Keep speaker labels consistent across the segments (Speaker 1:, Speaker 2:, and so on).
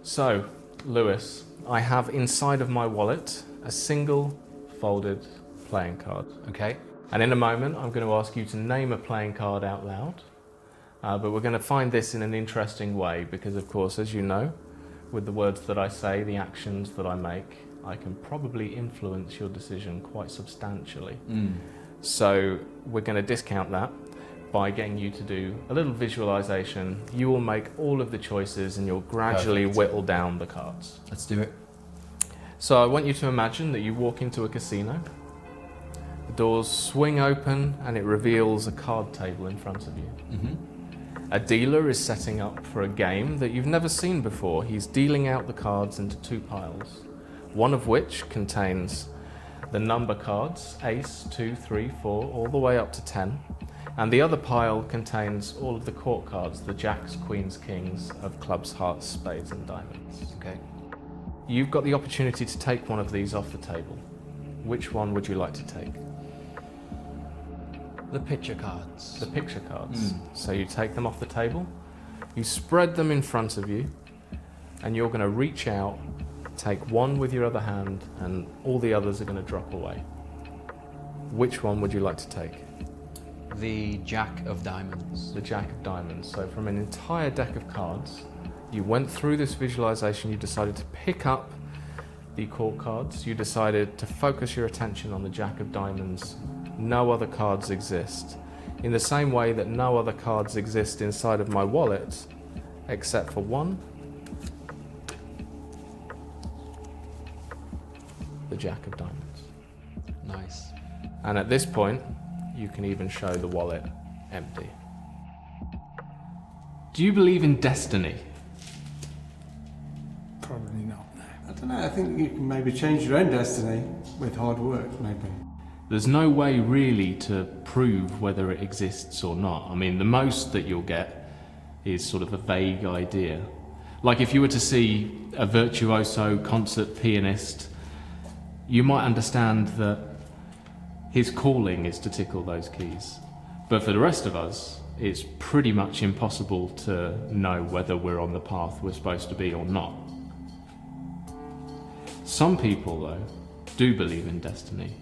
Speaker 1: So, Lewis, I have inside of my wallet a single folded playing card.
Speaker 2: Okay.
Speaker 1: And in a moment, I'm going to ask you to name a playing card out loud. But we're going to find this in an interesting way because, of course, as you know, with the words that I say, the actions that I make, I can probably influence your decision quite substantially. So we're going to discount that by getting you to do a little visualization. You will make all of the choices and you'll gradually whittle down the cards.
Speaker 2: Let's do it.
Speaker 1: So I want you to imagine that you walk into a casino. The doors swing open and it reveals a card table in front of you. A dealer is setting up for a game that you've never seen before. He's dealing out the cards into two piles, one of which contains the number cards, ace, 2, 3, 4, all the way up to 10. And the other pile contains all of the court cards, the jacks, queens, kings of clubs, hearts, spades and diamonds.
Speaker 2: Okay.
Speaker 1: You've got the opportunity to take one of these off the table. Which one would you like to take?
Speaker 2: The picture cards.
Speaker 1: The picture cards. So you take them off the table, you spread them in front of you, and you're going to reach out, take one with your other hand, and all the others are going to drop away. Which one would you like to take?
Speaker 2: The Jack of Diamonds.
Speaker 1: The Jack of Diamonds. So from an entire deck of cards, you went through this visualization, you decided to pick up the court cards, you decided to focus your attention on the Jack of Diamonds. No other cards exist. In the same way that no other cards exist inside of my wallet, except for one, the Jack of Diamonds.
Speaker 2: Nice.
Speaker 1: And at this point, you can even show the wallet empty. Do you believe in destiny?
Speaker 3: Probably not, no.
Speaker 4: I don't know, I think you can maybe change your own destiny with hard work, maybe.
Speaker 1: There's no way really to prove whether it exists or not. I mean, the most that you'll get is sort of a vague idea. Like if you were to see a virtuoso concert pianist, you might understand that his calling is to tickle those keys. But for the rest of us, it's pretty much impossible to know whether we're on the path we're supposed to be or not. Some people, though, do believe in destiny.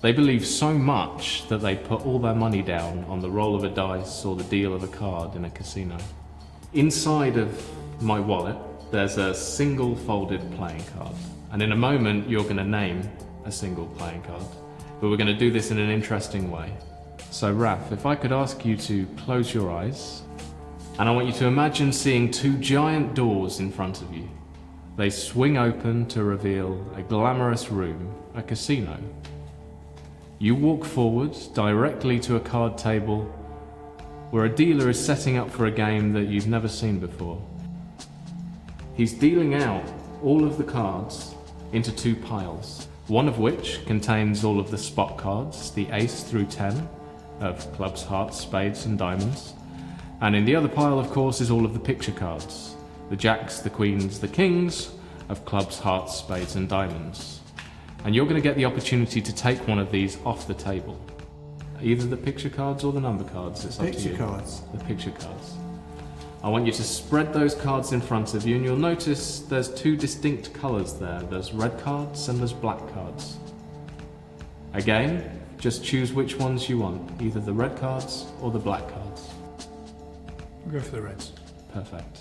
Speaker 1: They believe so much that they put all their money down on the roll of a dice or the deal of a card in a casino. Inside of my wallet, there's a single folded playing card. And in a moment, you're going to name a single playing card. But we're going to do this in an interesting way. So Raf, if I could ask you to close your eyes, and I want you to imagine seeing two giant doors in front of you. They swing open to reveal a glamorous room, a casino. You walk forward directly to a card table where a dealer is setting up for a game that you've never seen before. He's dealing out all of the cards into two piles, one of which contains all of the spot cards, the ace through 10 of clubs, hearts, spades and diamonds. And in the other pile, of course, is all of the picture cards, the jacks, the queens, the kings of clubs, hearts, spades and diamonds. And you're going to get the opportunity to take one of these off the table. Either the picture cards or the number cards, it's up to you.
Speaker 4: Picture cards.
Speaker 1: The picture cards. I want you to spread those cards in front of you and you'll notice there's two distinct colours there. There's red cards and there's black cards. Again, just choose which ones you want, either the red cards or the black cards.
Speaker 3: We'll go for the reds.
Speaker 1: Perfect.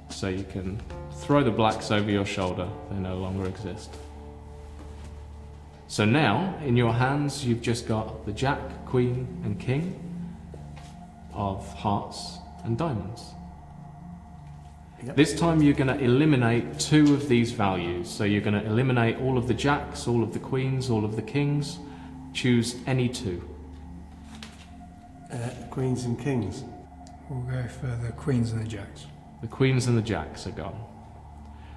Speaker 1: So you can throw the blacks over your shoulder, they no longer exist. So now, in your hands, you've just got the jack, queen and king of hearts and diamonds.
Speaker 4: Yep.
Speaker 1: This time you're going to eliminate two of these values. So you're going to eliminate all of the jacks, all of the queens, all of the kings. Choose any two.
Speaker 4: Queens and kings.
Speaker 3: We'll go for the queens and the jacks.
Speaker 1: The queens and the jacks are gone.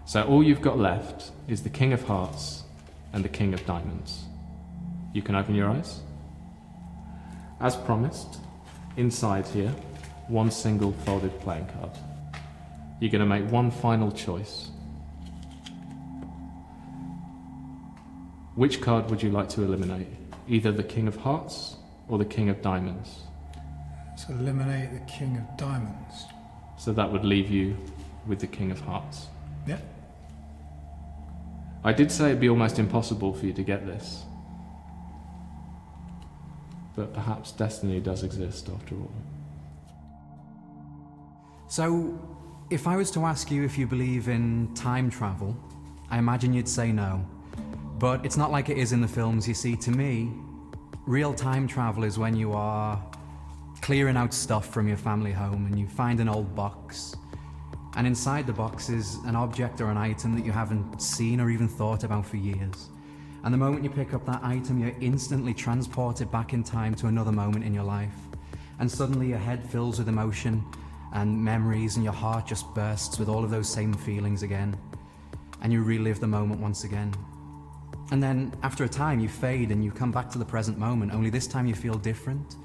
Speaker 1: So all you've got left is the king of hearts and the king of diamonds. You can open your eyes. As promised, inside here, one single folded playing card. You're going to make one final choice. Which card would you like to eliminate? Either the king of hearts or the king of diamonds?
Speaker 3: So eliminate the king of diamonds.
Speaker 1: So that would leave you with the king of hearts.
Speaker 3: Yeah.
Speaker 1: I did say it'd be almost impossible for you to get this. But perhaps destiny does exist after all.
Speaker 2: So, if I was to ask you if you believe in time travel, I imagine you'd say no. But it's not like it is in the films. You see, to me, real time travel is when you are clearing out stuff from your family home and you find an old box. And inside the box is an object or an item that you haven't seen or even thought about for years. And the moment you pick up that item, you're instantly transported back in time to another moment in your life. And suddenly your head fills with emotion and memories, and your heart just bursts with all of those same feelings again. And you relive the moment once again. And then after a time you fade and you come back to the present moment, only this time you feel different.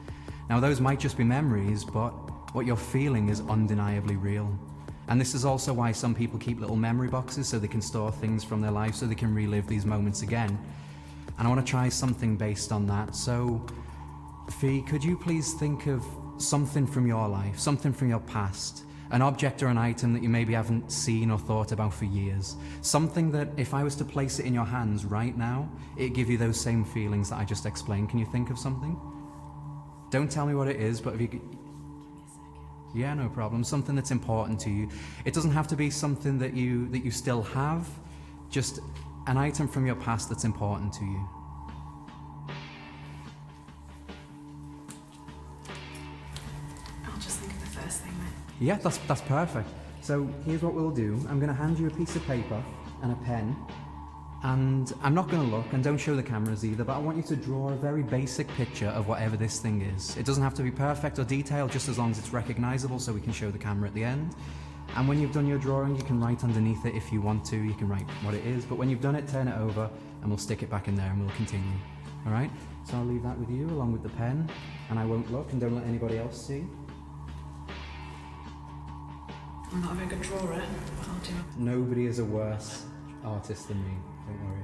Speaker 2: Now those might just be memories, but what you're feeling is undeniably real. And this is also why some people keep little memory boxes so they can store things from their life so they can relive these moments again. And I want to try something based on that. So, Fee, could you please think of something from your life, something from your past, an object or an item that you maybe haven't seen or thought about for years. Something that if I was to place it in your hands right now, it'd give you those same feelings that I just explained. Can you think of something? Don't tell me what it is, but if you could... Yeah, no problem. Something that's important to you. It doesn't have to be something that you still have, just an item from your past that's important to you.
Speaker 5: I'll just think of the first thing, mate.
Speaker 2: Yeah, that's perfect. So here's what we'll do. I'm going to hand you a piece of paper and a pen, and I'm not going to look, and don't show the cameras either, but I want you to draw a very basic picture of whatever this thing is. It doesn't have to be perfect or detailed, just as long as it's recognizable so we can show the camera at the end. And when you've done your drawing, you can write underneath it if you want to. You can write what it is, but when you've done it, turn it over and we'll stick it back in there and we'll continue. All right? So I'll leave that with you along with the pen, and I won't look, and don't let anybody else see.
Speaker 5: I'm not a very good drawer, but I'll do it.
Speaker 2: Nobody is a worse artist than me, don't worry.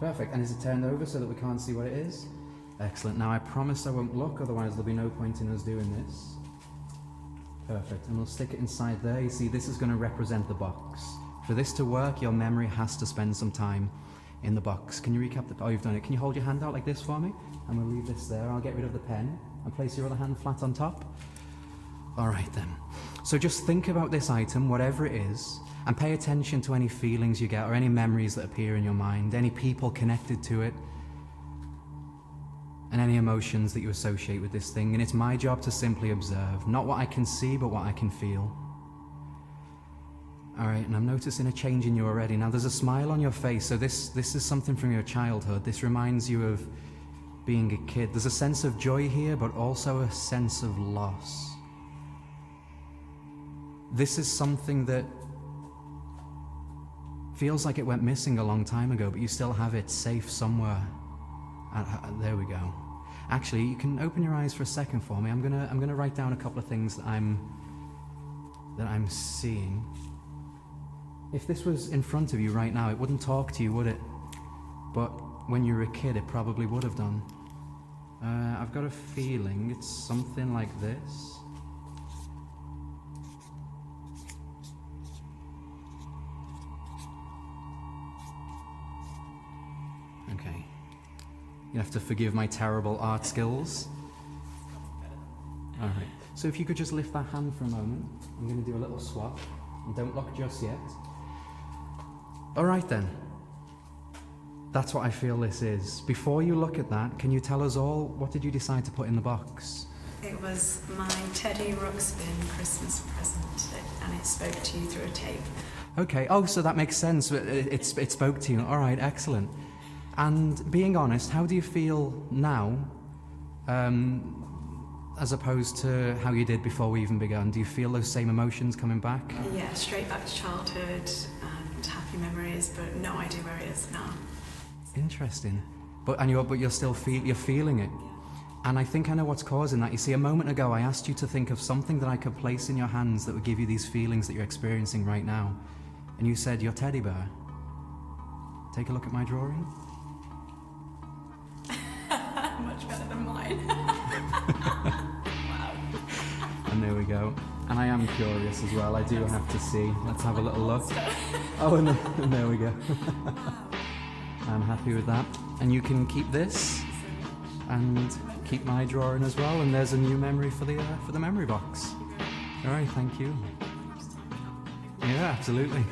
Speaker 2: Perfect, and is it turned over so that we can't see what it is? Excellent. Now I promise I won't look, otherwise there'll be no point in us doing this. Perfect, and we'll stick it inside there. You see, this is going to represent the box. For this to work, your memory has to spend some time in the box. Can you recap the... Oh, you've done it. Can you hold your hand out like this for me? And we'll leave this there. I'll get rid of the pen and place your other hand flat on top. All right then. So just think about this item, whatever it is, and pay attention to any feelings you get or any memories that appear in your mind, any people connected to it, and any emotions that you associate with this thing. And it's my job to simply observe, not what I can see, but what I can feel. All right, and I'm noticing a change in you already. Now there's a smile on your face, so this is something from your childhood. This reminds you of being a kid. There's a sense of joy here, but also a sense of loss. This is something that feels like it went missing a long time ago, but you still have it safe somewhere. There we go. Actually, you can open your eyes for a second for me. I'm gonna write down a couple of things that I'm seeing. If this was in front of you right now, it wouldn't talk to you, would it? But when you were a kid, it probably would have done. I've got a feeling it's something like this. Okay. You have to forgive my terrible art skills. All right. So if you could just lift that hand for a moment. I'm going to do a little swap. And don't look just yet. All right then. That's what I feel this is. Before you look at that, can you tell us all, what did you decide to put in the box?
Speaker 5: It was my Teddy Ruxpin Christmas present, and it spoke to you through a tape.
Speaker 2: Okay. Oh, so that makes sense. It spoke to you. All right. Excellent. And being honest, how do you feel now, as opposed to how you did before we even began? Do you feel those same emotions coming back?
Speaker 5: Yeah, straight back to childhood and happy memories, but no idea where it is now.
Speaker 2: Interesting. But you're still you're feeling it. And I think I know what's causing that. You see, a moment ago I asked you to think of something that I could place in your hands that would give you these feelings that you're experiencing right now. And you said your teddy bear. Take a look at my drawing.
Speaker 5: Much better than mine.
Speaker 2: And there we go. And I am curious as well. I do have to see. Let's have a little look. Oh, and there we go. I'm happy with that. And you can keep this and keep my drawing as well. And there's a new memory for the memory box. All right, thank you. Yeah, absolutely.